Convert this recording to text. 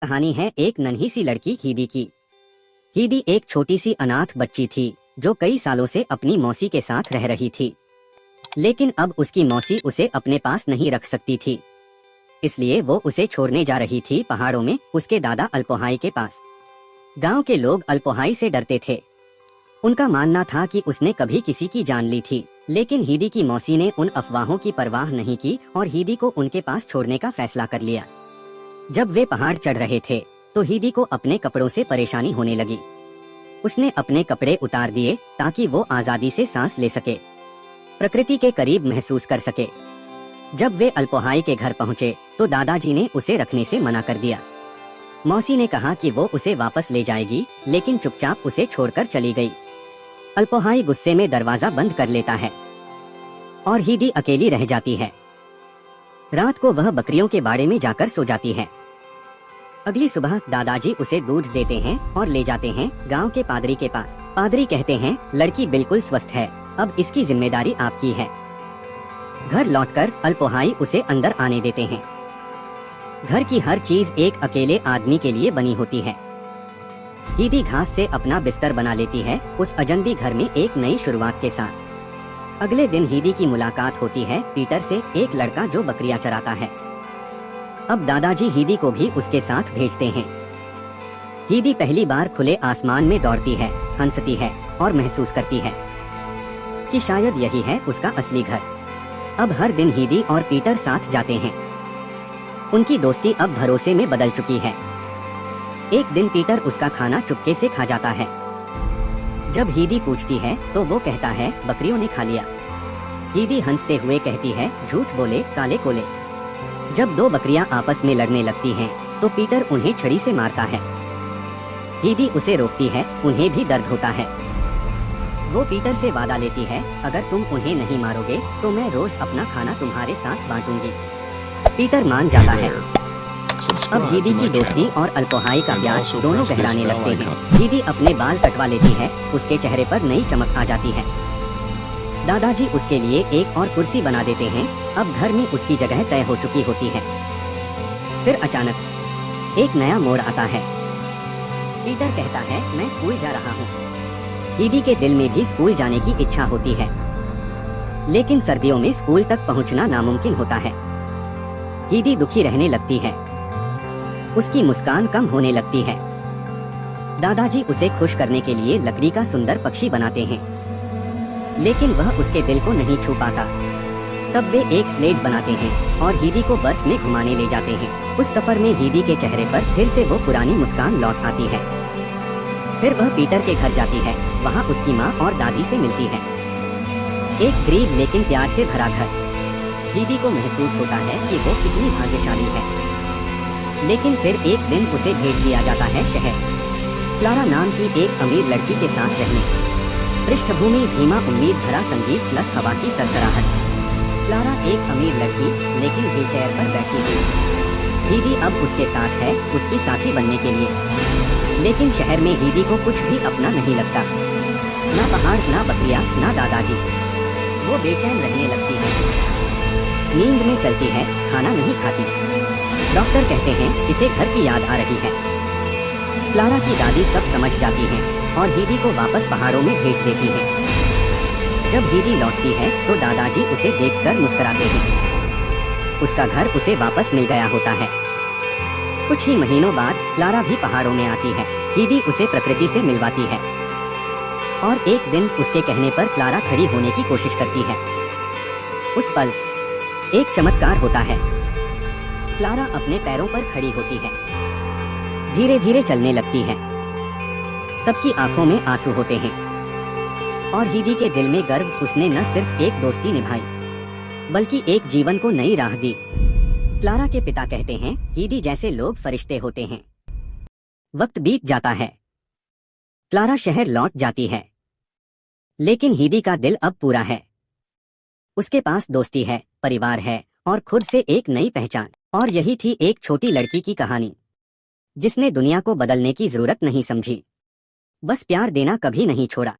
कहानी है एक नन्ही सी लड़की हीदी की। हीदी एक छोटी सी अनाथ बच्ची थी जो कई सालों से अपनी मौसी के साथ रह रही थी। लेकिन अब उसकी मौसी उसे अपने पास नहीं रख सकती थी, इसलिए वो उसे छोड़ने जा रही थी पहाड़ों में उसके दादा अल्पोहाई के पास। गांव के लोग अल्पोहाई से डरते थे। उनका मानना था कि उसने कभी किसी की जान ली थी, लेकिन हीदी की मौसी ने उन अफवाहों की परवाह नहीं की और हीदी को उनके पास छोड़ने का फैसला कर लिया। जब वे पहाड़ चढ़ रहे थे तो हीदी को अपने कपड़ों से परेशानी होने लगी। उसने अपने कपड़े उतार दिए ताकि वो आजादी से सांस ले सके, प्रकृति के करीब महसूस कर सके। जब वे अल्पोहाई के घर पहुंचे तो दादाजी ने उसे रखने से मना कर दिया। मौसी ने कहा कि वो उसे वापस ले जाएगी, लेकिन चुपचाप उसे छोड़कर चली गई। अल्पोहाई गुस्से में दरवाजा बंद कर लेता है और हीदी अकेली रह जाती है। रात को वह बकरियों के बाड़े में जाकर सो जाती है। अगली सुबह दादाजी उसे दूध देते हैं और ले जाते हैं गांव के पादरी के पास। पादरी कहते हैं, लड़की बिल्कुल स्वस्थ है, अब इसकी जिम्मेदारी आपकी है। घर लौटकर अल्पोहाई उसे अंदर आने देते हैं। घर की हर चीज एक अकेले आदमी के लिए बनी होती है। हीदी घास से अपना बिस्तर बना लेती है उस अजनबी घर में एक नई शुरुआत के साथ। अगले दिन हीदी की मुलाकात होती है पीटर से, एक लड़का जो बकरियां चराता है। अब दादाजी हीदी को भी उसके साथ भेजते हैं। हीदी पहली बार खुले आसमान में दौड़ती है, हंसती है और महसूस करती है कि शायद यही है उसका असली घर। अब हर दिन हीदी और पीटर साथ जाते हैं। उनकी दोस्ती अब भरोसे में बदल चुकी है। एक दिन पीटर उसका खाना चुपके से खा जाता है। जब हीदी पूछती है तो वो कहता है, बकरियों ने खा लिया। हीदी हंसते हुए कहती है, झूठ बोले काले कोले। जब दो बकरियां आपस में लड़ने लगती हैं, तो पीटर उन्हें छड़ी से मारता है। हीदी उसे रोकती है, उन्हें भी दर्द होता है। वो पीटर से वादा लेती है, अगर तुम उन्हें नहीं मारोगे तो मैं रोज अपना खाना तुम्हारे साथ बांटूंगी। पीटर मान जाता है। अब हीदी की दोस्ती और अल्पोहाई का प्यार दोनों गहराने लगते हैं। हीदी अपने बाल कटवा लेती है, उसके चेहरे पर नई चमक आ जाती है। दादाजी उसके लिए एक और कुर्सी बना देते हैं। अब घर में उसकी जगह तय हो चुकी होती है। फिर अचानक एक नया मोड़ आता है। पीटर कहता है, मैं स्कूल जा रहा हूँ। हीदी के दिल में भी स्कूल जाने की इच्छा होती है, लेकिन सर्दियों में स्कूल तक पहुँचना नामुमकिन होता है। हीदी दुखी रहने लगती है, उसकी मुस्कान कम होने लगती है। दादाजी उसे खुश करने के लिए लकड़ी का सुंदर पक्षी बनाते हैं, लेकिन वह उसके दिल को नहीं छू पाता। तब वे एक स्लेज बनाते हैं और हीदी को बर्फ में घुमाने ले जाते हैं। उस सफर में हीदी के चेहरे पर फिर से वो पुरानी मुस्कान लौट आती है। फिर वह पीटर के घर जाती है, वहाँ उसकी माँ और दादी से मिलती है। एक गरीब लेकिन प्यार से भरा घर। हीदी को महसूस होता है कि वो कितनी भाग्यशाली है। लेकिन फिर एक दिन उसे भेज दिया जाता है शहर, क्लारा नाम की एक अमीर लड़की के साथ रहने। पृष्ठभूमि धीमा उम्मीद भरा संगीत प्लस हवा की सरसराहट। क्लारा एक अमीर लड़की लेकिन व्हीलचेयर पर बैठी हुई। हीदी अब उसके साथ है, उसकी साथी बनने के लिए। लेकिन शहर में हीदी को कुछ भी अपना नहीं लगता, ना पहाड़, ना बकरियां, ना दादाजी। वो बेचैन रहने लगती है, नींद में चलती है, खाना नहीं खाती। डॉक्टर कहते हैं इसे घर की याद आ रही है। क्लारा की दादी सब समझ जाती हैं और हीदी को वापस पहाड़ों में भेज देती हैं। जब हीदी लौटती है तो दादाजी उसे देखकर मुस्कुराते हैं। उसका घर उसे वापस मिल गया होता है। कुछ ही महीनों बाद क्लारा भी पहाड़ों में आती है। हीदी उसे प्रकृति से मिलवाती है और एक दिन उसके कहने पर क्लारा खड़ी होने की कोशिश करती है। उस पल एक चमत्कार होता है। क्लारा अपने पैरों पर खड़ी होती है, धीरे धीरे चलने लगती है। सबकी आंखों में आंसू होते हैं और हीदी के दिल में गर्व। उसने न सिर्फ एक दोस्ती निभाई, बल्कि एक जीवन को नई राह दी। क्लारा के पिता कहते हैं, हीदी जैसे लोग फरिश्ते होते हैं। वक्त बीत जाता है, क्लारा शहर लौट जाती है, लेकिन हीदी का दिल अब पूरा है। उसके पास दोस्ती है, परिवार है और खुद से एक नई पहचान। और यही थी एक छोटी लड़की की कहानी, जिसने दुनिया को बदलने की जरूरत नहीं समझी, बस प्यार देना कभी नहीं छोड़ा।